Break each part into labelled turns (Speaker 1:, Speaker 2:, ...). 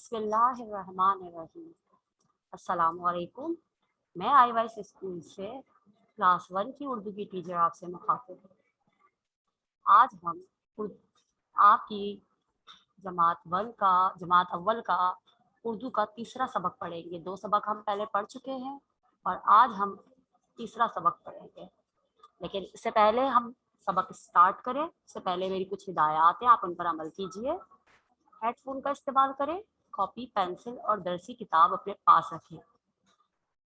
Speaker 1: بسم اللہ الرحمن الرحیم۔ السلام علیکم، میں آئی وائس اسکول سے کلاس 1 کی اردو کی ٹیچر آپ سے مخاطب ہوں۔ آج ہم آپ کی جماعت اول کا اردو کا تیسرا سبق پڑھیں گے۔ 2 سبق ہم پہلے پڑھ چکے ہیں اور آج ہم تیسرا سبق پڑھیں گے، لیکن اس سے پہلے ہم سبق اسٹارٹ کریں اس سے پہلے میری کچھ ہدایات ہیں، آپ ان پر عمل کیجیے۔ ہیڈ فون کا استعمال کریں، کاپی، پینسل اور درسی کتاب اپنے پاس رکھیں۔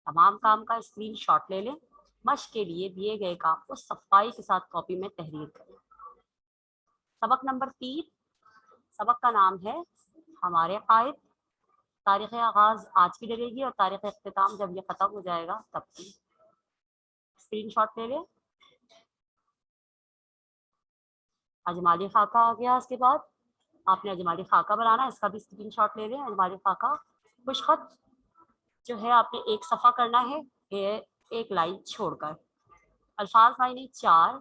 Speaker 1: تمام کام کا اسکرین شاٹ لے لیں۔ مشق کے لیے دیے گئے کام کو صفائی کے ساتھ کاپی میں تحریر کریں۔ سبق نمبر 3، سبق کا نام ہے ہمارے قائد۔ تاریخ آغاز آج کی ڈلے گی اور تاریخ اختتام جب یہ ختم ہو جائے گا تب کی۔ اسکرین شاٹ لے لیں۔ اجمالی خاکہ آ گیا، اس کے بعد آپ نے اجمالی خاکہ بنانا ہے، اس کا بھی اسکرین شاٹ لے لیں۔ اجمالی خاکہ خوش خط جو ہے آپ نے ایک صفحہ کرنا ہے، ایک لائن چھوڑ کر۔ الفاظ معنی 4،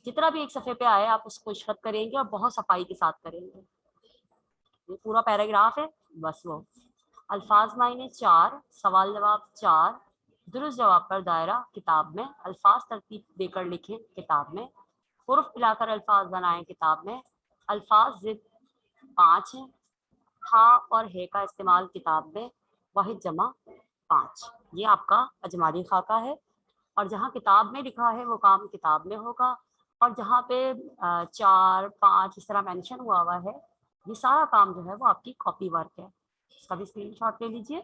Speaker 1: جتنا بھی ایک صفحے پہ آئے آپ اس کو خوش خط کریں گے اور بہت صفائی کے ساتھ کریں گے۔ یہ پورا پیراگراف ہے بس وہ۔ الفاظ معنی 4، سوال جواب 4، درست جواب پر دائرہ کتاب میں، الفاظ ترتیب دے کر لکھیں کتاب میں، حروف ملا کر الفاظ بنائیں کتاب میں، الفاظ ضد 5 ہیں، ہاں اور ہے کا استعمال کتاب میں، واحد جمع 5۔ یہ آپ کا اجمالی خاکہ ہے، اور جہاں کتاب میں لکھا ہے وہ کام کتاب میں ہوگا، اور جہاں پہ 4 5 اس طرح مینشن ہوا ہے یہ سارا کام جو ہے وہ آپ کی کاپی ورک ہے۔ اس کا بھی اسکرین شاٹ لے لیجیے۔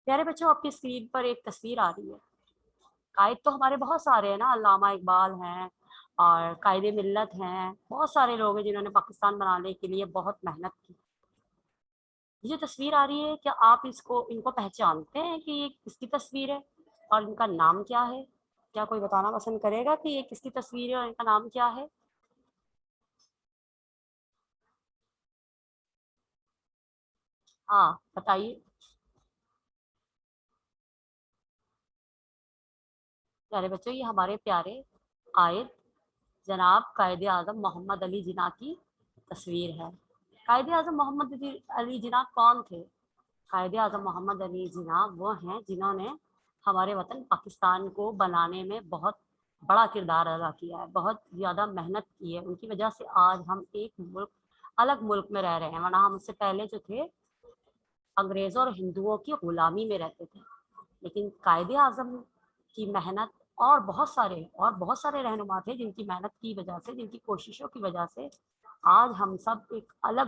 Speaker 1: پیارے بچوں، آپ کی اسکرین پر ایک تصویر آ رہی ہے۔ قائد تو ہمارے بہت سارے ہیں نا، علامہ اقبال ہیں اور قائد ملت ہیں، بہت سارے لوگ ہیں جنہوں نے پاکستان بنانے کے لیے بہت محنت کی۔ یہ جو تصویر آ رہی ہے، کیا آپ ان کو پہچانتے ہیں کہ یہ کس کی تصویر ہے اور ان کا نام کیا ہے؟ کیا کوئی بتانا پسند کرے گا کہ یہ کس کی تصویر ہے اور ان کا نام کیا ہے؟ ہاں بتائیے۔ پیارے بچوں، یہ ہمارے پیارے قائد جناب قائد اعظم محمد علی جناح کی تصویر ہے۔ قائد اعظم محمد علی جناح کون تھے؟ قائد اعظم محمد علی جناح وہ ہیں جنہوں نے ہمارے وطن پاکستان کو بنانے میں بہت بڑا کردار ادا کیا ہے، بہت زیادہ محنت کی ہے۔ ان کی وجہ سے آج ہم ایک الگ ملک میں رہ رہے ہیں، ورنہ ہم اس سے پہلے جو تھے انگریزوں اور ہندوؤں کی غلامی میں رہتے تھے۔ لیکن قائد اعظم کی محنت اور بہت سارے رہنما تھے جن کی محنت کی وجہ سے، جن کی کوششوں کی وجہ سے آج ہم سب ایک الگ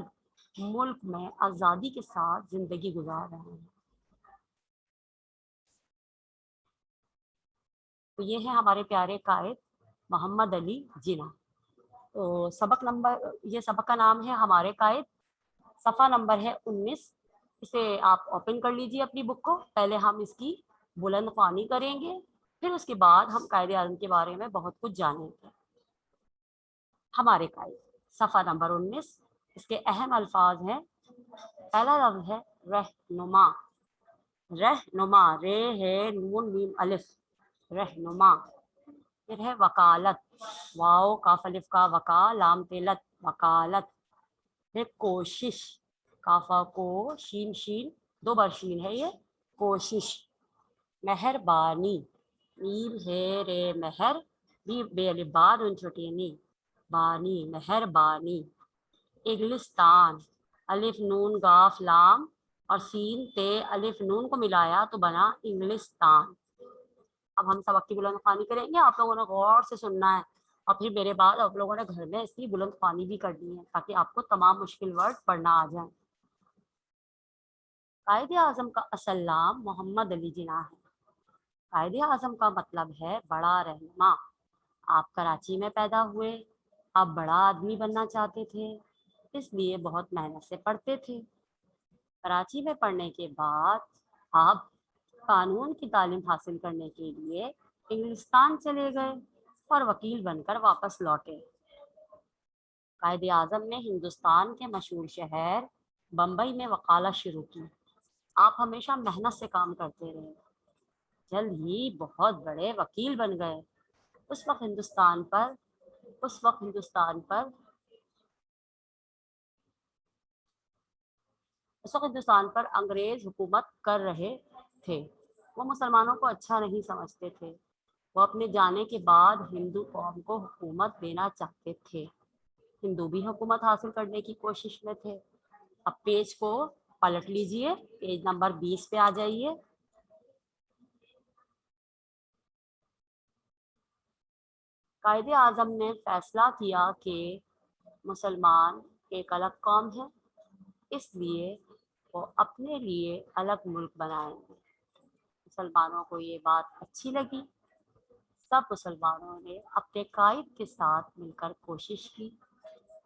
Speaker 1: ملک میں آزادی کے ساتھ زندگی گزار رہے ہیں۔ تو یہ ہے ہمارے پیارے قائد محمد علی جناح۔ تو یہ سبق کا نام ہے ہمارے قائد۔ صفحہ نمبر ہے 19۔ اسے آپ اوپن کر لیجیے اپنی بک کو۔ پہلے ہم اس کی بلند خوانی کریں گے، پھر اس کے بعد ہم قائد اعظم کے بارے میں بہت کچھ جانیں گے۔ ہمارے قائد، صفحہ نمبر 19۔ اس کے اہم الفاظ ہیں۔ پہلا لفظ ہے رہنما۔ رہنما، رے ہے نون میم الف، رہنما۔ پھر ہے وکالت، واو کاف الف کا وکا لام تلت، وکالت۔ پھر کوشش، کافا کو شین شین 2 بار شین ہے یہ، کوشش۔ مہربانی، میم ہے رے مہر، بے الف با نون چھوٹی نی، بانی، مہربانی۔ انگلستان، الف نون گاف لام اور سین تے الف نون کو ملایا تو بنا انگلستان۔ اب ہم سبق کی بلند خوانی کریں گے، آپ لوگوں نے غور سے سننا ہے اور پھر میرے بعد آپ لوگوں نے گھر میں اس کی بلند خوانی بھی کرنی ہے تاکہ آپ کو تمام مشکل ورڈ پڑھنا آ جائیں۔ قائد اعظم کا اصل نام محمد علی جناح ہے۔ قائد اعظم کا مطلب ہے بڑا رہنما۔ آپ کراچی میں پیدا ہوئے، آپ بڑا آدمی بننا چاہتے تھے، اس لیے بہت محنت سے پڑھتے تھے۔ کراچی میں پڑھنے کے بعد آپ قانون کی تعلیم حاصل کرنے کے لیے انگلستان چلے گئے اور وکیل بن کر واپس لوٹے۔ قائد اعظم نے ہندوستان کے مشہور شہر بمبئی میں وکالت شروع کی۔ آپ ہمیشہ محنت سے کام کرتے رہے، جلد ہی بہت بڑے وکیل بن گئے۔ اس وقت ہندوستان پر उस वक्त हिंदुस्तान पर अंग्रेज हुकूमत कर रहे थे। वो मुसलमानों को अच्छा नहीं समझते थे। वो अपने जाने के बाद हिंदू कौम को हुकूमत देना चाहते थे। हिंदू भी हुकूमत हासिल करने की कोशिश में थे। अब पेज को पलट लीजिए, पेज नंबर 20 पे आ जाइए। कायदे आजम ने फैसला किया कि मुसलमान एक अलग कौम है, इसलिए वो अपने लिए अलग मुल्क बनाएंगे। मुसलमानों को ये बात अच्छी लगी। सब मुसलमानों ने अपने कायद के साथ मिलकर कोशिश की।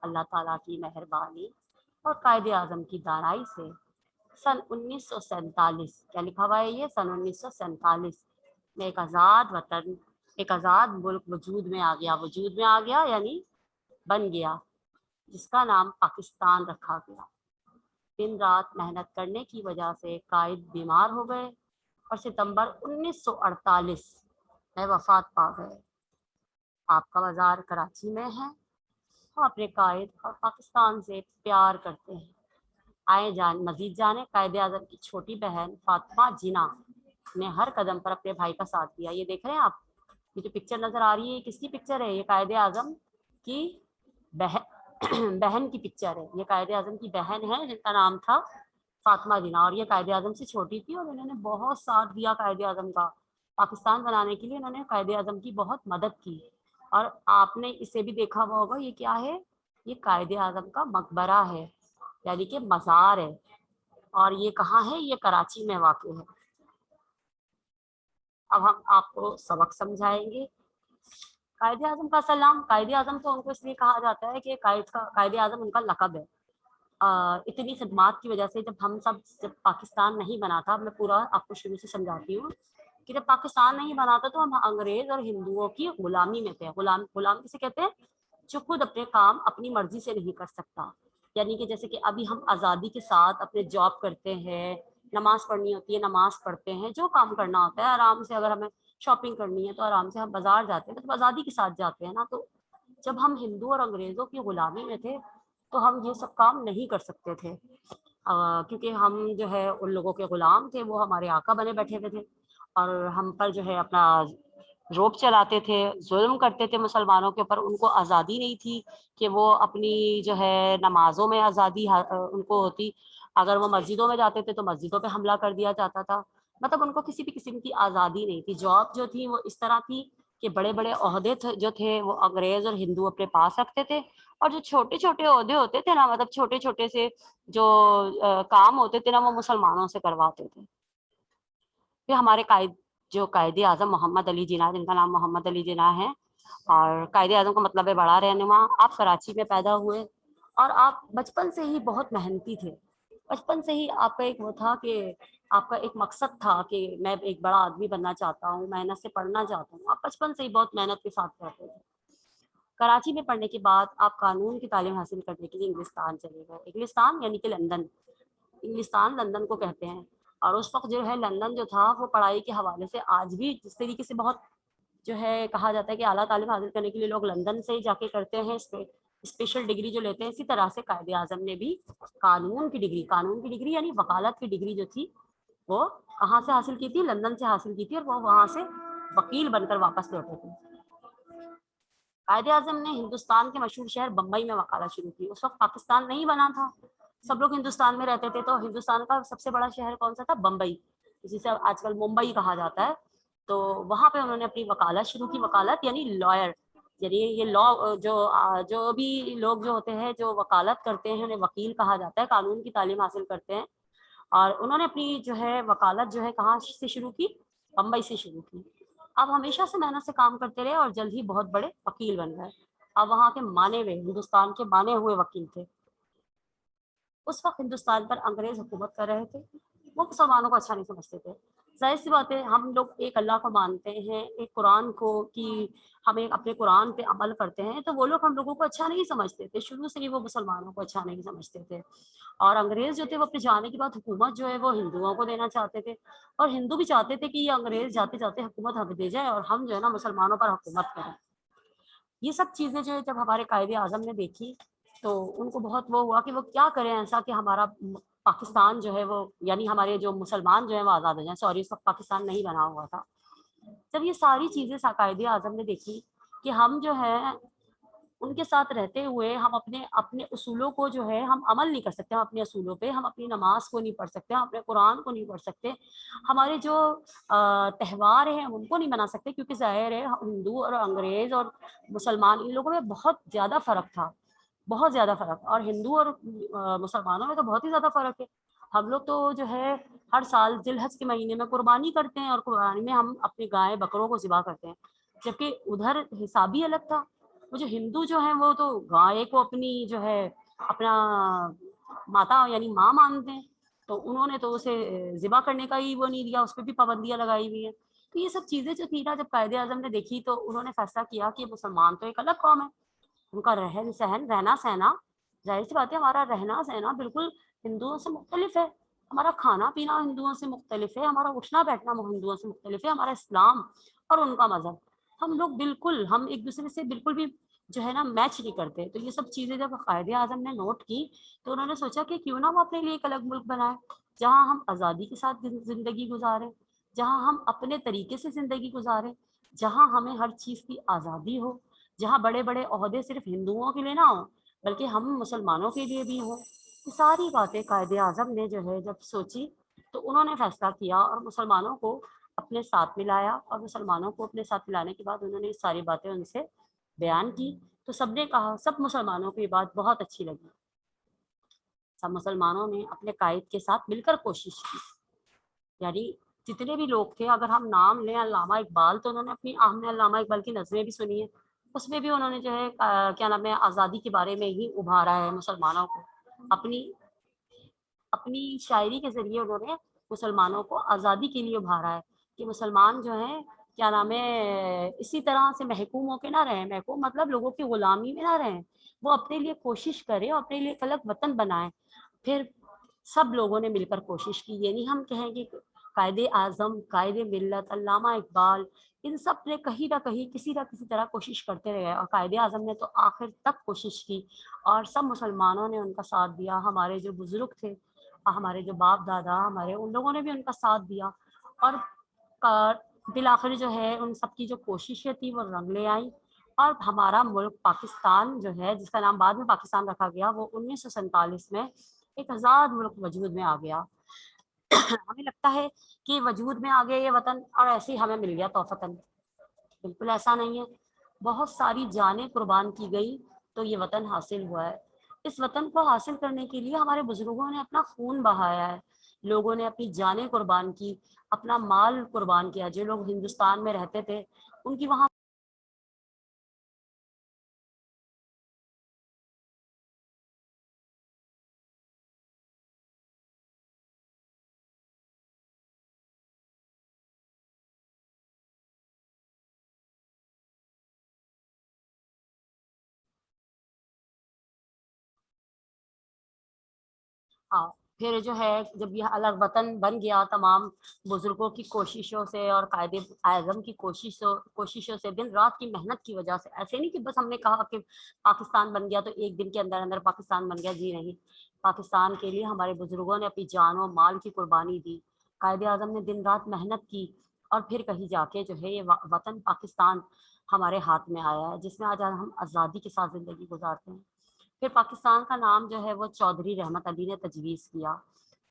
Speaker 1: अल्लाह ताला की मेहरबानी और कायदे आजम की दानाई से सन 1947, क्या लिखा हुआ है ये, सन 1947 में एक आज़ाद वतन, एक आज़ाद मुल्क वजूद में आ गया। वजूद में आ गया यानी बन गया, जिसका नाम पाकिस्तान रखा गया। दिन रात मेहनत करने की वजह से कायद बीमार हो गए और सितंबर 1948 में वफात पा गए। आपका बाजार कराची में है। हम अपने कायद और पाकिस्तान से प्यार करते हैं। आए मजीद जाने कायदे आजम की छोटी बहन फातिमा जिना ने हर कदम पर अपने भाई का साथ दिया। ये देख रहे हैं आप, ये जो पिक्चर नजर आ रही है, किसकी पिक्चर है? ये कायदे आजम की बहन बहन की पिक्चर है। ये कायदे आजम की बहन है जिनका नाम था फातिमा जिना, और ये कायदे आजम से छोटी थी और इन्होंने बहुत साथ दिया कायदे आजम का। पाकिस्तान बनाने के लिए इन्होंने कायदे आजम की बहुत मदद की। और आपने इसे भी देखा हुआ होगा, ये क्या है? ये कायदे आजम का मकबरा है, यानी कि मज़ार है। और ये कहाँ है? ये कराची में वाक़ है। अब हम आपको सबक समझाएंगे। कायदे आजम का सलाम। कायदे आजम तो उनको इसलिए कहा जाता है कि कायदे आजम उनका लक़ब है। इतनी खिदमात की वजह से जब पाकिस्तान नहीं बना था, मैं पूरा आपको शुरू से समझाती हूँ कि जब पाकिस्तान नहीं बना था तो हम अंग्रेज और हिंदुओं की गुलामी में थे। गुलाम किसे कहते हैं? जो खुद अपने काम अपनी मर्जी से नहीं कर सकता। यानी कि जैसे कि अभी हम आज़ादी के साथ अपने जॉब करते हैं, नमाज पढ़नी होती है, नमाज पढ़ते हैं, जो काम करना होता है आराम से, अगर हमें शॉपिंग करनी है तो आराम से हम बाजार जाते हैं, तो आज़ादी के साथ जाते हैं ना। तो जब हम हिंदू और अंग्रेज़ों की गुलामी में थे तो हम ये सब काम नहीं कर सकते थे, क्योंकि हम जो है उन लोगों के गुलाम थे, वो हमारे आका बने बैठे हुए थे और हम पर जो है अपना रोब चलाते थे, जुल्म करते थे मुसलमानों के ऊपर। उनको आज़ादी नहीं थी कि वो अपनी जो है नमाजों में आज़ादी उनको होती। अगर वो मस्जिदों में जाते थे तो मस्जिदों पे हमला कर दिया जाता था। मतलब उनको किसी भी किस्म की आज़ादी नहीं थी। जॉब जो थी वो इस तरह थी कि बड़े बड़े ओहदे जो थे वो अंग्रेज़ और हिंदू अपने पास रखते थे, और जो छोटे छोटे ओहदे होते थे ना, मतलब छोटे छोटे से जो काम होते थे ना, वो मुसलमानों से करवाते थे। फिर हमारे जो कायदे आजम मोहम्मद अली जिन्ना, जिनका नाम मोहम्मद अली जिन्ना है, और कायदे आजम का मतलब है बड़ा रहनुमा। आप कराची में पैदा हुए और आप बचपन से ही बहुत मेहनती थे। बचपन से ही आपका एक वो था कि आपका एक मकसद था कि मैं एक बड़ा आदमी बनना चाहता हूँ, मेहनत से पढ़ना चाहता हूँ। आप बचपन से ही बहुत मेहनत के साथ पढ़ते थे। कराची में पढ़ने के बाद आप कानून की तालीम हासिल करने के लिए इंग्लिस्तान चले गए। इंग्लिस्तान यानी कि लंदन। इंग्लिस्तान लंदन को कहते हैं। और उस वक्त जो है लंदन जो था वो पढ़ाई के हवाले से आज भी जिस तरीके से बहुत जो है कहा जाता है कि आला तालीम हासिल करने के लिए लोग लंदन से ही जाके करते हैं, स्पेशल डिग्री जो लेते हैं, इसी तरह से कायदे आजम ने भी कानून की डिग्री यानी वकालत की डिग्री जो थी वो कहाँ से हासिल की थी? लंदन से हासिल की थी। और वो वहाँ से वकील बनकर वापस लौटे थे। कायदे आजम ने हिंदुस्तान के मशहूर शहर बम्बई में वकालत शुरू की। उस वक्त पाकिस्तान नहीं बना था, सब लोग हिंदुस्तान में रहते थे। तो हिंदुस्तान का सबसे बड़ा शहर कौन सा था? बम्बई, जिसे आजकल मुंबई कहा जाता है। तो वहां पे उन्होंने अपनी वकालत शुरू की। वकालत यानी लॉयर, यानी ये लॉ जो भी लोग जो होते हैं जो वकालत करते हैं उन्हें वकील कहा जाता है, कानून की तालीम हासिल करते हैं। और उन्होंने अपनी जो है वकालत जो है कहाँ से शुरू की? बम्बई से शुरू की। अब हमेशा से मेहनत से काम करते रहे और जल्द ही बहुत बड़े वकील बन गए। अब वहाँ के माने हुए, हिंदुस्तान के माने हुए वकील थे। उस वक्त हिंदुस्तान पर अंग्रेज हुकूमत कर रहे थे। वो मुसलमानों को अच्छा नहीं समझते थे। जाहिर सी बात है, हम लोग एक अल्लाह को मानते हैं, एक कुरान को, कि हम एक अपने कुरान पे अमल करते हैं, तो वो लोग हम लोगों को अच्छा नहीं समझते थे। शुरू से ही वो मुसलमानों को अच्छा नहीं समझते थे। और अंग्रेज जो थे वो अपने जाने के बाद हुकूमत जो है वो हिंदुओं को देना चाहते थे। और हिंदू भी चाहते थे कि ये अंग्रेज जाते जाते हुकूमत हमें दे जाए और हम जो है ना मुसलमानों पर हुकूमत करें। ये सब चीज़ें जो है जब हमारे कायदे आजम ने देखी तो उनको बहुत वो हुआ कि वो क्या करें ऐसा कि हमारा पाकिस्तान जो है वो, यानी हमारे जो मुसलमान जो है वो आज़ाद हो जाए, सॉरी उस वक्त पाकिस्तान नहीं बना हुआ था। जब ये सारी चीज़ें कायदे आज़म ने देखी कि हम जो है उनके साथ रहते हुए हम अपने अपने उसूलों को जो है हम अमल नहीं कर सकते, हम अपने उसूलों पे, हम अपनी नमाज को नहीं पढ़ सकते, हम अपने कुरान को नहीं पढ़ सकते, हमारे जो त्यौहार हैं हम उनको नहीं मना सकते, क्योंकि ज़ाहिर है हिंदू और अंग्रेज़ और मुसलमान इन लोगों में बहुत ज़्यादा फ़र्क था, बहुत ज़्यादा फ़र्क। और हिंदू और मुसलमानों में तो बहुत ही ज़्यादा फ़र्क है। हम लोग तो जो है हर साल जिलहज के महीने में कुर्बानी करते हैं और कुर्बानी में हम अपनी गाय बकरों को ज़िबा करते हैं, जबकि उधर हिसाब ही अलग था। वो जो हिंदू जो हैं वो तो गाय को अपनी जो है अपना माता यानी माँ मानते हैं, तो उन्होंने तो उसे ज़िबा करने का ही वो नहीं दिया, उस पे भी पाबंदियाँ लगाई हुई हैं। तो ये सब चीज़ें जो थी ना, जब कायदे आज़म ने देखी तो उन्होंने फैसला किया कि मुसलमान तो एक अलग कौम है, उनका रहन-सहन, रहना-सहना, ज़ाहिर-सी बात है हमारा रहना-सहना बिल्कुल हिंदुओं से मुख्तलिफ है। हमारा खाना-पीना हिंदुओं से मुख्तलिफ है, हमारा उठना-बैठना हिंदुओं से मुख्तलिफ है, हमारा इस्लाम और उनका मज़हब। हम लोग बिल्कुल हम एक-दूसरे से बिल्कुल भी जो है ना मैच नहीं करते। तो ये सब चीज़ें जब कायदे आज़म ने नोट की, तो उन्होंने सोचा कि क्यों ना वो अपने लिए एक अलग मुल्क बनाएँ, जहाँ हम आज़ादी के साथ ज़िंदगी गुज़ारें, जहाँ हम अपने तरीके से ज़िंदगी गुज़ारें, जहाँ हमें हर चीज़ की आज़ादी हो, जहाँ बड़े-बड़े ओहदे सिर्फ़ हिंदुओं के लिए ना हों, बल्कि हम मुसलमानों के लिए भी हों। ये सारी बातें कायदे-आज़म ने जो है जब सोची, तो उन्होंने फ़ैसला किया और मुसलमानों को अपने साथ मिलाया, और मुसलमानों को अपने साथ मिलाने के बाद उन्होंने ये सारी बातें उनसे बयान की। तो सबने कहा, सब मुसलमानों को ये बात बहुत अच्छी लगी। सब मुसलमानों ने अपने कायद के साथ मिलकर कोशिश की। यानी जितने भी लोग थे, अगर हम नाम लें अल्लामा इकबाल, तो उन्होंने अपनी हमने अल्लामा इकबाल की नज़में भी सुनी है। उसमें भी उन्होंने जो है क्या नाम है आज़ादी के बारे में ही उभारा है मुसलमानों को। अपनी अपनी शायरी के ज़रिए उन्होंने मुसलमानों को आज़ादी के लिए उभारा है कि मुसलमान जो हैं क्या नाम है इसी तरह से महकूम होके ना रहें, महकूम मतलब लोगों की गुलामी में ना रहें। वो अपने लिए कोशिश करें और अपने लिए एक अलग वतन बनाएँ। फिर सब लोगों ने मिलकर कोशिश की। ये नहीं हम कहें कि कायदे आज़म, कायदे मिल्लत, अल्लामा इकबाल, इन सब ने कहीं न कहीं किसी न किसी तरह कोशिश करते रहे, और कायदे आज़म ने तो आखिर तक कोशिश की और सब मुसलमानों ने उनका साथ दिया। हमारे जो बुज़ुर्ग थे, हमारे जो बाप-दादा हमारे, उन लोगों ने भी उनका साथ दिया, और बिलाखिर जो है उन सब की जो कोशिशें थी वो रंग ले आई, और हमारा मुल्क पाकिस्तान जो है, जिसका नाम बाद में पाकिस्तान रखा गया, वो 1947 में एक आज़ाद मुल्क वजूद में आ गया। हमें लगता है कि वजूद में आ गया ये वतन और ऐसे ही हमें मिल गया तौफ़तन। बिल्कुल ऐसा नहीं है। बहुत सारी जानें कुर्बान की गई तो ये वतन हासिल हुआ है। इस वतन को हासिल करने के लिए हमारे बुजुर्गों ने अपना खून बहाया है। लोगों ने अपनी जानें कुर्बान की, अपना माल कुर्बान किया। जो लोग हिंदुस्तान में रहते थे, उनकी वहाँ हाँ, फिर जो है जब यह अलग वतन बन गया, तमाम बुजुर्गों की कोशिशों से और कायदे आज़म की कोशिशों से, दिन रात की मेहनत की वजह से, ऐसे नहीं कि बस हमने कहा कि पाकिस्तान बन गया तो एक दिन के अंदर अंदर पाकिस्तान बन गया, जी नहीं। पाकिस्तान के लिए हमारे बुजुर्गों ने अपनी जान और माल की कुर्बानी दी, कायदे आज़म ने दिन रात मेहनत की, और फिर कहीं जाके जो है ये वतन पाकिस्तान हमारे हाथ में आया है, जिसमें आज हम आज़ादी के साथ ज़िंदगी गुजारते हैं। फिर पाकिस्तान का नाम जो है वो चौधरी रहमत अली ने तजवीज़ किया।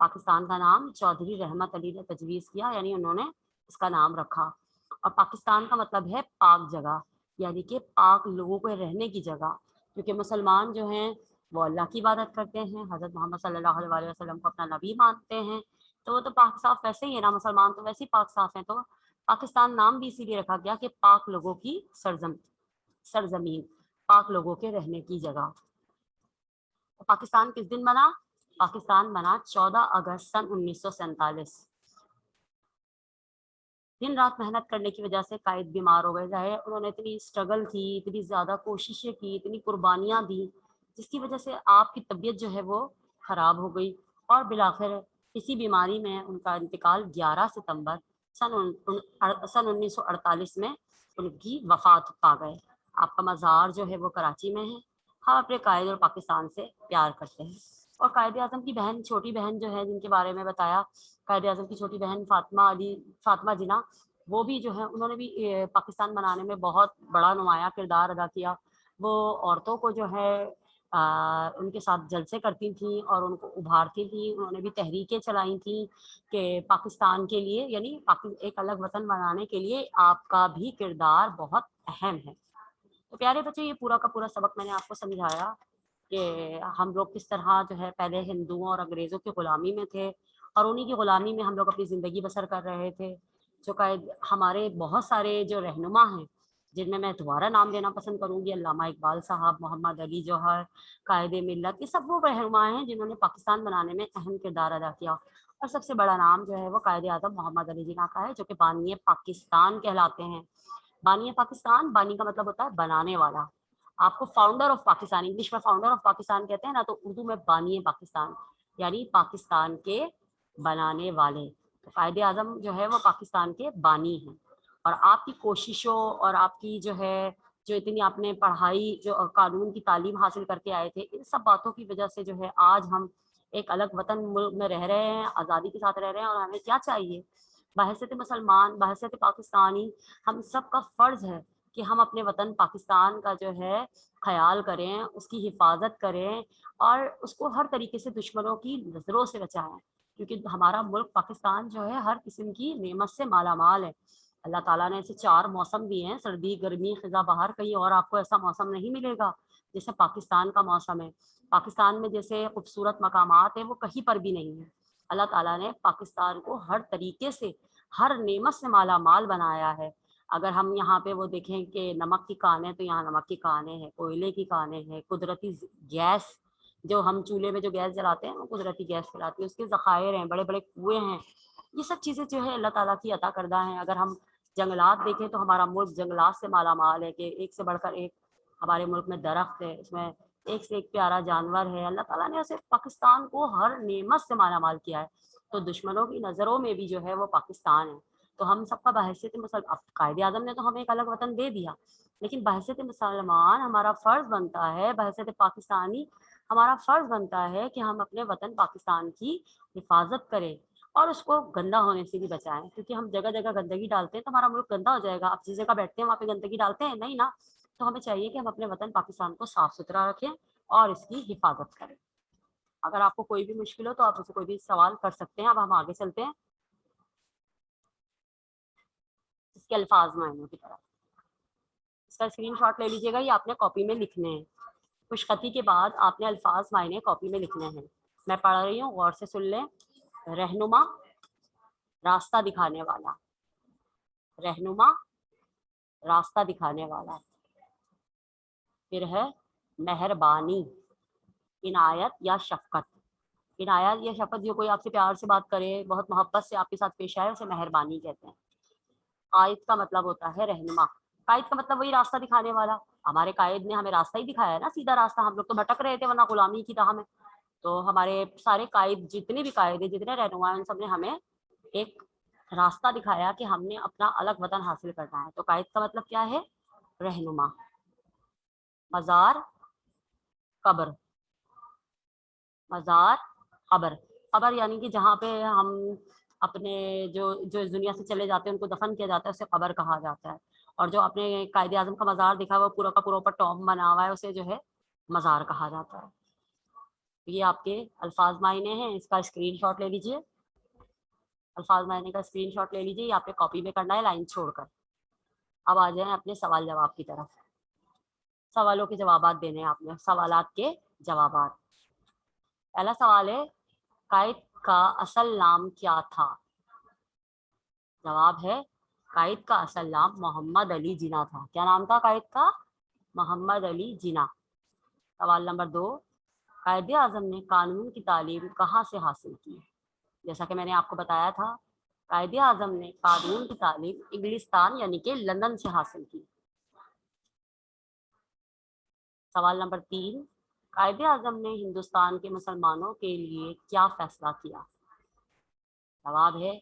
Speaker 1: पाकिस्तान का नाम चौधरी रहमत अली ने तजवीज़ किया, यानी उन्होंने इसका नाम रखा। और पाकिस्तान का मतलब है पाक जगह, यानी कि पाक लोगों के रहने की जगह। क्योंकि मुसलमान जो हैं वो अल्लाह की इबादत करते हैं, हज़रत मोहम्मद सल्लल्लाहु अलैहि वसल्लम को अपना नबी मानते हैं, तो वो तो पाक साफ़ वैसे ही है ना, मुसलमान तो वैसे ही पाक साफ़ हैं। तो पाकिस्तान नाम भी इसीलिए रखा गया कि पाक लोगों की सरज़मीन, पाक लोगों के रहने की जगह। तो पाकिस्तान किस दिन बना? पाकिस्तान बना 14 अगस्त सन 1947। दिन रात मेहनत करने की वजह से कायद बीमार हो गए। ज़ाहिर है उन्होंने इतनी स्ट्रगल की, इतनी ज़्यादा कोशिशें की, इतनी कुर्बानियाँ दी, जिसकी वजह से आपकी तबीयत जो है वो ख़राब हो गई, और बिलाखिर इसी बीमारी में उनका इंतकाल 11 सितंबर सन 1948 में उनकी वफ़ात पा गए। आपका मज़ार जो है वो कराची में है। हम अपने कायद और पाकिस्तान से प्यार करते हैं। اور قائد اعظم کی بہن، چھوٹی بہن جو ہے، جن کے بارے میں بتایا، قائد اعظم کی چھوٹی بہن فاطمہ جناح، وہ بھی جو ہے انہوں نے بھی پاکستان بنانے میں بہت بڑا نمایاں کردار ادا کیا. وہ عورتوں کو جو ہے ان کے ساتھ جلسے کرتی تھیں اور ان کو ابھارتی تھیں. انہوں نے بھی تحریکیں چلائی تھیں کہ پاکستان کے لیے، یعنی ایک الگ وطن بنانے کے لیے آپ کا بھی کردار بہت اہم ہے. تو پیارے بچے، یہ پورا کا پورا سبق میں نے آپ کو سمجھایا کہ ہم لوگ کس طرح جو ہے پہلے ہندوؤں اور انگریزوں کی غلامی میں تھے، اور انہی کی غلامی میں ہم لوگ اپنی زندگی بسر کر رہے تھے. جو ہمارے بہت سارے جو رہنما ہیں، جن میں دوبارہ نام لینا پسند کروں گی، علامہ اقبال صاحب، محمد علی جوہر، قائد ملت، یہ سب وہ رہنما ہیں جنہوں نے پاکستان بنانے میں اہم کردار ادا کیا. اور سب سے بڑا نام جو ہے وہ قائد اعظم محمد علی جناح کا ہے، جو کہ بانی پاکستان کہلاتے ہیں. بانی پاکستان، بانی کا مطلب ہوتا ہے بنانے والا. آپ کو فاؤنڈر آف پاکستان، انگلش میں فاؤنڈر آف پاکستان کہتے ہیں نا، تو اردو میں بانی پاکستان، یعنی پاکستان کے بنانے والے. قائد اعظم جو ہے وہ پاکستان کے بانی ہیں. اور آپ کی کوششوں اور آپ کی جو ہے، جو اتنی آپ نے پڑھائی، جو قانون کی تعلیم حاصل کر کے آئے تھے، ان سب باتوں کی وجہ سے جو ہے آج ہم ایک الگ وطن ملک میں رہ رہے ہیں، آزادی کے ساتھ رہ رہے ہیں. اور ہمیں کیا چاہیے؟ بحیثیت مسلمان، بحیثیت پاکستانی، ہم سب کا فرض ہے کہ ہم اپنے وطن پاکستان کا جو ہے خیال کریں، اس کی حفاظت کریں، اور اس کو ہر طریقے سے دشمنوں کی نظروں سے بچائیں. کیونکہ ہمارا ملک پاکستان جو ہے ہر قسم کی نعمت سے مالا مال ہے. اللہ تعالیٰ نے ایسے 4 موسم دیے ہیں، سردی، گرمی، خزاں، بہار. کہیں اور آپ کو ایسا موسم نہیں ملے گا جیسے پاکستان کا موسم ہے. پاکستان میں جیسے خوبصورت مقامات ہیں وہ کہیں پر بھی نہیں ہیں. اللہ تعالیٰ نے پاکستان کو ہر طریقے سے، ہر نعمت سے مالا مال بنایا ہے. اگر ہم یہاں پہ وہ دیکھیں کہ نمک کی کانیں، تو یہاں نمک کی کانیں ہیں، کوئلے کی کانیں ہیں، قدرتی گیس، جو ہم چولہے میں جو گیس جلاتے ہیں وہ قدرتی گیس کہلاتی ہے، اس کے ذخائر ہیں، بڑے بڑے کنویں ہیں. یہ سب چیزیں جو ہے اللہ تعالیٰ کی عطا کردہ ہیں. اگر ہم جنگلات دیکھیں تو ہمارا ملک جنگلات سے مالا مال ہے، کہ ایک سے بڑھ کر ایک ہمارے ملک میں درخت ہے، اس میں ایک سے ایک پیارا جانور ہے. اللہ تعالیٰ نے اسے پاکستان کو ہر نعمت سے مالا مال کیا ہے. تو دشمنوں کی نظروں میں بھی جو ہے وہ پاکستان ہے. تو ہم سب کا بحیثیت قائد اعظم نے تو ہمیں ایک الگ وطن دے دیا، لیکن بحیثیت مسلمان ہمارا فرض بنتا ہے، بحیثیت پاکستانی ہمارا فرض بنتا ہے کہ ہم اپنے وطن پاکستان کی حفاظت کریں اور اس کو گندا ہونے سے بھی بچائیں. کیونکہ ہم جگہ جگہ گندگی ڈالتے ہیں تو ہمارا ملک گندا ہو جائے گا. آپ جس جگہ بیٹھتے ہیں وہاں پہ گندگی ڈالتے ہیں نہیں نا. تو ہمیں چاہیے کہ ہم اپنے وطن پاکستان کو صاف ستھرا رکھیں اور اس کی حفاظت کریں. اگر آپ کو کوئی بھی مشکل ہو تو آپ اسے کوئی بھی سوال کر سکتے ہیں. اب ہم آگے چلتے ہیں اس کے الفاظ معنیوں کی طرف. اس کا اسکرین شاٹ لے لیجیے گا، یہ آپ نے کاپی میں لکھنے ہیں. خوش خطی کے بعد آپ نے الفاظ معنی کاپی میں لکھنے ہیں. میں پڑھ رہی ہوں، غور سے سن لیں. رہنما، راستہ دکھانے والا. رہنما، راستہ دکھانے والا. پھر ہے مہربانی، عنایت یا شفقت. عنایت یا شفقت، جو کوئی آپ سے پیار سے بات کرے، بہت محبت سے آپ کے ساتھ پیش آئے، اسے مہربانی کہتے ہیں. قائد کا مطلب ہوتا ہے رہنما. قائد کا مطلب وہی راستہ دکھانے والا. ہمارے قائد نے ہمیں راستہ ہی دکھایا ہے نا، سیدھا راستہ. ہم لوگ تو بھٹک رہے تھے ورنہ غلامی کی راہ میں. تو ہمارے سارے قائد، جتنے بھی قائد ہیں، جتنے رہنما ہیں، ان سب نے ہمیں ایک راستہ دکھایا کہ ہم نے اپنا الگ وطن حاصل کرنا ہے. تو قائد کا مطلب کیا ہے؟ رہنما. مزار، قبر. مزار، قبر. قبر یعنی کہ جہاں پہ ہم اپنے جو اس دنیا سے چلے جاتے ہیں ان کو دفن کیا جاتا ہے، اسے قبر کہا جاتا ہے. اور جو اپنے قائد اعظم کا مزار دکھا ہوا پورا کا پورا اوپر ٹوم بنا ہوا ہے، اسے جو ہے مزار کہا جاتا ہے. یہ آپ کے الفاظ معنی ہیں. اس کا اسکرین شاٹ لے لیجیے. الفاظ معنی کا اسکرین شاٹ لے لیجیے. یہ آپ نے کاپی میں کرنا ہے لائن چھوڑ کر. اب آ جائیں اپنے سوال جواب کی طرف. سوالوں کے جوابات دینے ہیں آپ نے، سوالات کے جوابات. پہلا سوال ہے، قائد کا اصل نام کیا تھا؟ جواب ہے، قائد کا اصل نام محمد علی جناح تھا. کیا نام تھا قائد کا؟ محمد علی جناح. سوال نمبر 2، قائد اعظم نے قانون کی تعلیم کہاں سے حاصل کی؟ جیسا کہ میں نے آپ کو بتایا تھا، قائد اعظم نے قانون کی تعلیم انگلستان یعنی کہ لندن سے حاصل کی. سوال نمبر 3، قائد اعظم نے ہندوستان کے مسلمانوں کے لیے کیا فیصلہ کیا؟ جواب ہے،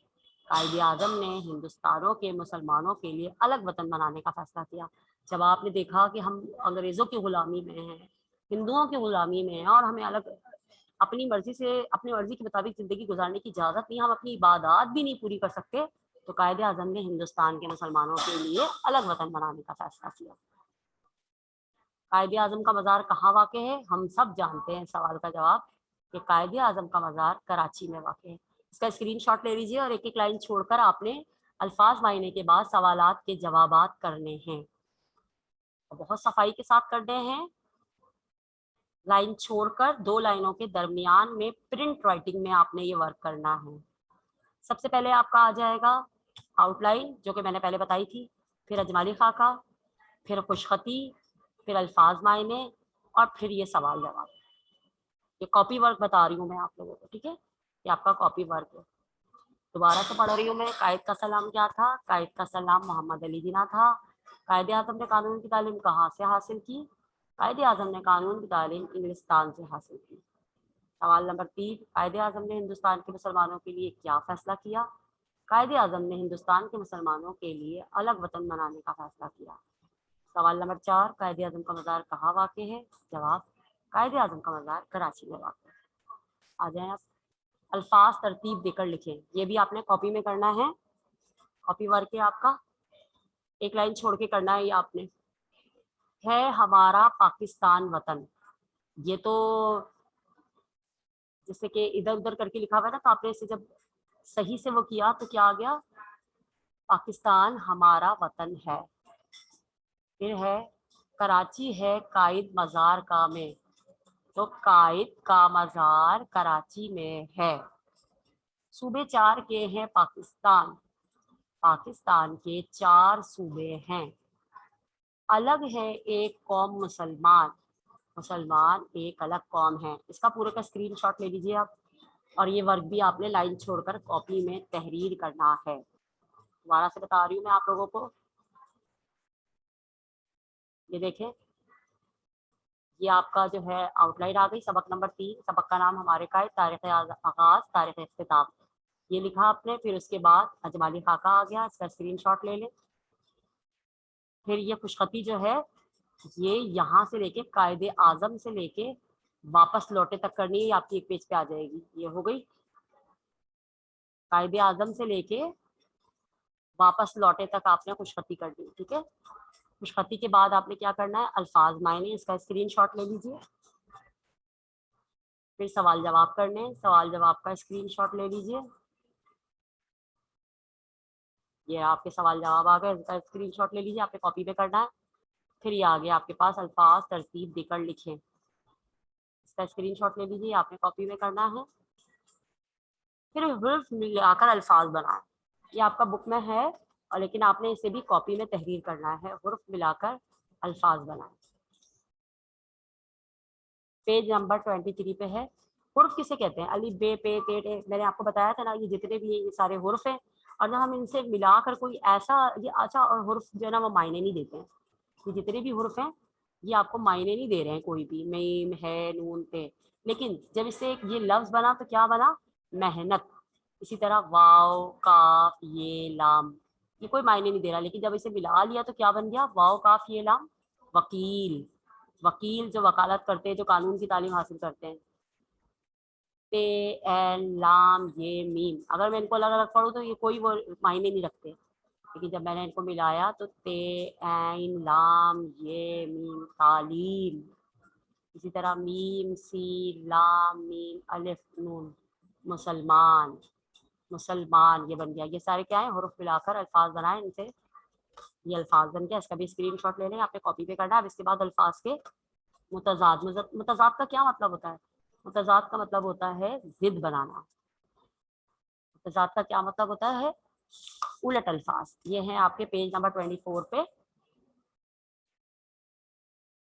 Speaker 1: قائد اعظم نے ہندوستانوں کے مسلمانوں کے لیے الگ وطن بنانے کا فیصلہ کیا. جب آپ نے دیکھا کہ ہم انگریزوں کی غلامی میں ہیں، ہندوؤں کی غلامی میں ہیں، اور ہمیں الگ अपनी मर्जी से, अपनी मर्जी के मुताबिक जिंदगी गुजारने की इजाजत नहीं, हम अपनी इबादत भी नहीं पूरी कर सकते, तो कायदे आजम ने हिंदुस्तान के मुसलमानों के लिए अलग वतन बनाने का फैसला किया। कायदे आजम का मज़ार कहाँ वाक़ है? हम सब जानते हैं सवाल का जवाब कि कायदे आजम का मज़ार कराची में वाक़ है। इसका स्क्रीनशॉट ले लीजिए और एक एक लाइन छोड़कर आपने अल्फाज मायने के बाद सवालात के जवाबात करने हैं, बहुत सफाई के साथ करने हैं। लाइन छोड़कर 2 लाइनों के दरमियान में प्रिंट राइटिंग में आपने ये वर्क करना है। सबसे पहले आपका आ जाएगा आउटलाइन, जो कि मैंने पहले बताई थी, फिर अजमाली खाका, फिर खुशखती, फिर अल्फाज मायने, और फिर ये सवाल जवाब। ये कॉपी वर्क बता रही हूँ मैं आप लोगों को, ठीक है? ये आपका कॉपी वर्क है। दोबारा से पढ़ रही हूँ मैं। कायद का सलाम क्या था? कायद का सलाम मोहम्मद अली जिन्ना था। कायदे आज़म ने कानून की तालीम कहाँ से हासिल की? कायदे आज़म ने कानून की तालीम इंग्लिस्तान से हासिल की। सवाल नंबर 3, कायदे आज़म ने हिंदुस्तान के मुसलमानों के लिए क्या फैसला किया? कायदे आज़म ने हिंदुस्तान के मुसलमानों के लिए अलग वतन बनाने का फैसला किया। सवाल नंबर 4, कायदे आज़म का मज़ार कहाँ वाक़ है? जवाब, कायदे आज़म का मज़ार कराची में वाक़ है। आ जाएं आप। अल्फाज तरतीब देकर लिखें, ये भी आपने कॉपी में करना है, कॉपी वर्क है आपका। एक लाइन छोड़ के करना है ये आपने। है हमारा पाकिस्तान वतन, ये तो जैसे कि इधर उधर करके लिखा हुआ है ना, तो आपने इसे जब सही से वो किया तो क्या आ गया? पाकिस्तान हमारा वतन है। फिर है कराची है कायद मज़ार का में, तो कायद का मज़ार कराची में है। सूबे 4 के हैं पाकिस्तान, पाकिस्तान के 4 सूबे हैं। अलग है एक कौम मुसलमान, मुसलमान एक अलग कौम है। इसका पूरे का स्क्रीनशॉट ले लीजिए आप, और ये वर्क भी आपने लाइन छोड़कर कॉपी में तहरीर करना है। दोबारा से बता रही हूँ मैं आप लोगों को, ये देखें, ये आपका जो है आउटलाइन आ गई। सबक नंबर 3, सबक का नाम हमारे का है तारीख़ आगाज़ तारीख़ इख्तिताम, ये लिखा आपने। फिर उसके बाद अजमाली खाका आ गया, इसका स्क्रीनशॉट ले लें। फिर ये खुशखती जो है ये यहाँ से लेके कायदे आज़म से लेके वापस लौटे तक करनी है, आपकी एक पेज पे आ जाएगी। ये हो गई, कायदे आज़म से लेके वापस लौटे तक आपने खुशखती करनी, ठीक है? खुशखती के बाद आपने क्या करना है? अल्फाज मायने, इसका स्क्रीनशॉट ले लीजिए। फिर सवाल जवाब करने, सवाल जवाब का स्क्रीनशॉट ले लीजिए। ये आपके सवाल जवाब आ गए, इसका स्क्रीनशॉट ले लीजिए, आपने कॉपी पे करना है। फिर ये आ गया आपके पास अल्फाज तरतीब देकर लिखें, इसका स्क्रीनशॉट ले लीजिए, आपने कॉपी में करना है। फिर हुर्फ मिलाकर अल्फाज बनाएं, ये आपका बुक में है, और लेकिन आपने इसे भी कॉपी में तहरीर करना है। हुर्फ मिलाकर अल्फाज बनाएं, पेज नंबर 23 पे है। हुर्फ किसे कहते हैं? अली बे पे ते टे, मैंने आपको बताया था ना, ये जितने भी ये सारे हुर्फ हैं, और जब हम इनसे मिलाकर कोई ऐसा ये अच्छा, और हुर्फ जो है ना वो मायने नहीं देते हैं। ये जितने भी हुर्फ हैं ये आपको मायने नहीं दे रहे हैं कोई भी, मीम है नून पे, लेकिन जब इससे एक ये लफ्ज बना तो क्या बना? मेहनत। इसी तरह वाव काफ ये लाम, ये कोई मायने नहीं दे रहा, लेकिन जब इसे मिला लिया तो क्या बन गया? वाव काफ ये लाम वकील। वकील जो वकालत करते हैं, जो कानून की तालीम हासिल करते हैं। पे एन लाम ये मीम, अगर मैं इनको अलग अलग पढ़ूँ तो ये कोई वो मायने नहीं रखते, लेकिन जब मैंने इनको मिलाया तो ते ऐन लाम ये मीम तालीम। इसी तरह मीम सी लाम मीम अलिफ नून मुसलमान, मुसलमान ये बन गया। ये सारे क्या है? हुरूफ मिलाकर अल्फाज बनाए, इनसे ये अल्फाज बन गया। इसका भी स्क्रीनशॉट ले लें, आपने कॉपी पे करना है। अब इसके बाद अल्फाज के मुतजाद, मुतजाद का क्या मतलब होता है? मुतजाद का मतलब होता है जिद बनाना। मुतजाद का क्या मतलब होता है? उलट अल्फाज। ये हैं आपके पेज नंबर 24 पे,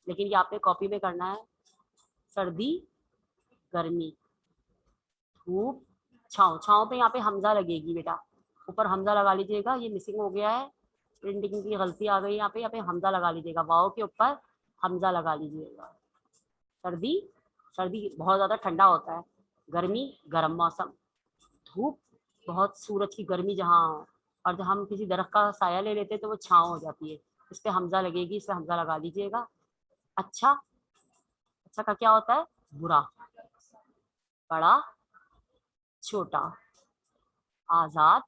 Speaker 1: लेकिन ये आपने कॉपी में करना है। सर्दी गर्मी, धूप छाँव, छाँव पे यहाँ पे हमजा लगेगी बेटा, ऊपर हमजा लगा लीजिएगा, ये मिसिंग हो गया है, प्रिंटिंग की गलती आ गई। यहाँ पे हमजा लगा लीजिएगा, वाव के ऊपर हमजा लगा लीजिएगा। सर्दी, सर्दी बहुत ज़्यादा ठंडा होता है। गर्मी, गर्म मौसम। धूप, बहुत सूरज की गर्मी जहाँ हो, और जब हम किसी दरख्त का साया ले लेते हैं तो वो छाँव हो जाती है, इस पर हमजा लगेगी, इस पर हमजा लगा लीजिएगा। अच्छा, अच्छा का क्या होता है? बुरा, बड़ा छोटा आज़ाद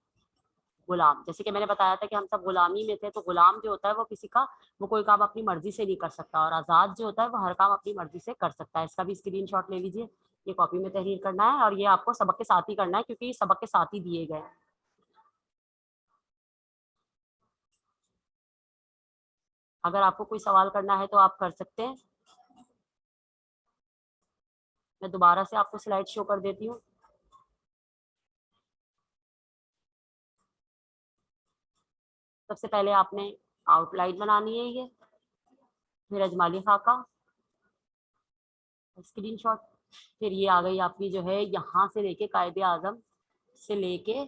Speaker 1: गुलाम। जैसे कि मैंने बताया था कि हम सब गुलामी में थे, तो गुलाम जो होता है वो किसी का वो कोई काम अपनी मर्जी से नहीं कर सकता, और आज़ाद जो होता है वो हर काम अपनी मर्जी से कर सकता है। इसका भी स्क्रीनशॉट ले लीजिए, ये कॉपी में तहरीर करना है, और ये आपको सबक के साथ ही करना है क्योंकि ये सबक के साथ ही दिए गए हैं। अगर आपको कोई सवाल करना है तो आप कर सकते हैं। मैं दोबारा से आपको स्लाइड शो कर देती हूँ। सबसे पहले आपने आउटलाइन बनानी है, ये फिर अजमाली खाका स्क्रीनशॉट, फिर ये आ गई आपकी जो है यहाँ से लेके कायदे आजम से लेके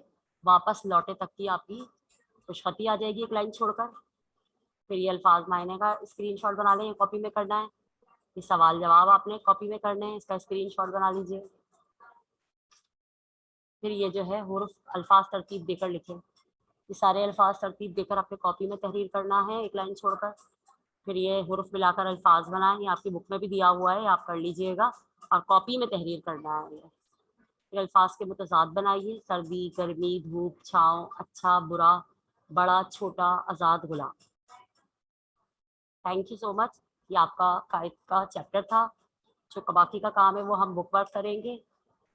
Speaker 1: वापस लौटे तक की आपकी खुशखती आ जाएगी एक लाइन छोड़कर। फिर ये अल्फाज मायने का स्क्रीनशॉट बना लें, ये कॉपी में करना है। ये सवाल जवाब आपने कॉपी में करने हैं, इसका स्क्रीनशॉट बना लीजिए। फिर ये जो है हुरूफ अल्फाज तरतीब देकर लिखें, ये सारे अल्फाज तरतीब देकर अपने कॉपी में तहरीर करना है एक लाइन छोड़कर। फिर ये हुरूफ मिलाकर अल्फाज बनाएं, ये आपकी बुक में भी दिया हुआ है, आप कर लीजिएगा, और कॉपी में तहरीर करना है। ये फिर अल्फाज के मुतज़ाद बनाइए, सर्दी, गर्मी, धूप, छाँव, अच्छा, बुरा, बड़ा, छोटा, आज़ाद, गुलाम। Thank you so much. ये आपका कायद का चैप्टर था। जो बाकी का काम है वो हम बुक वर्क करेंगे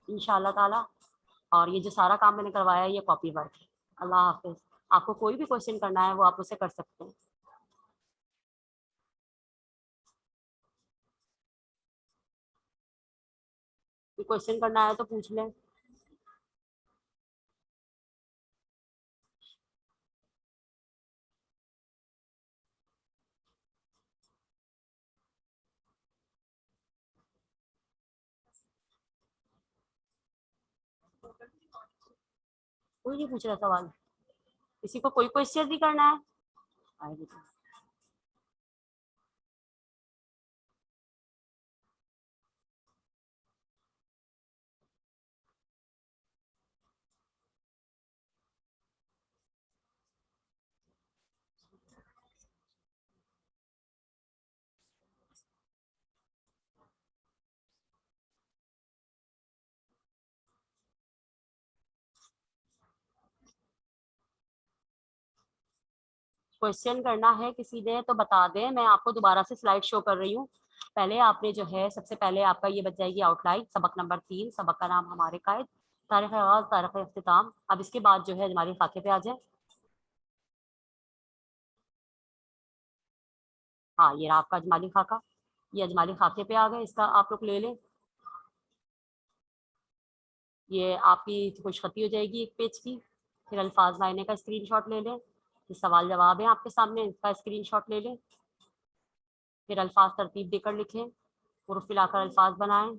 Speaker 1: इंशाल्लाह ताला, और ये जो सारा काम मैंने करवाया है ये कॉपी वर्क है। अल्लाह हाफिज़। आपको कोई भी क्वेश्चन करना है वो आप उसे कर सकते हैं। कोई क्वेश्चन करना है तो पूछ लें। कोई नहीं पूछ रहा सवाल, किसी को कोई क्वेश्चन नहीं करना है। आएगी तो। क्वेश्चन करना है किसी ने तो बता दें, मैं आपको दोबारा से स्लाइड शो कर रही हूँ। पहले आपने जो है सबसे पहले आपका ये बच जाएगी आउटलाइन, सबक नंबर 3, सबक का नाम हमारे कायद, तारीख आगाज तारीख इख्तिताम। अब इसके बाद जो है हमारे खाके पे आ जाए। हाँ, ये रहा आपका अजमाली खाका, ये अजमाली खाके पे आ गए, इसका आप लोग ले लें। ये आपकी खुशखती हो जाएगी एक पेज की। फिर अल्फाज मायने का स्क्रीनशॉट ले लें, ये सवाल जवाब है आपके सामने, इसका स्क्रीनशॉट ले लें। फिर अल्फाज तरतीब देकर लिखें, हुरूफ मिलाकर अल्फाज बनाएं,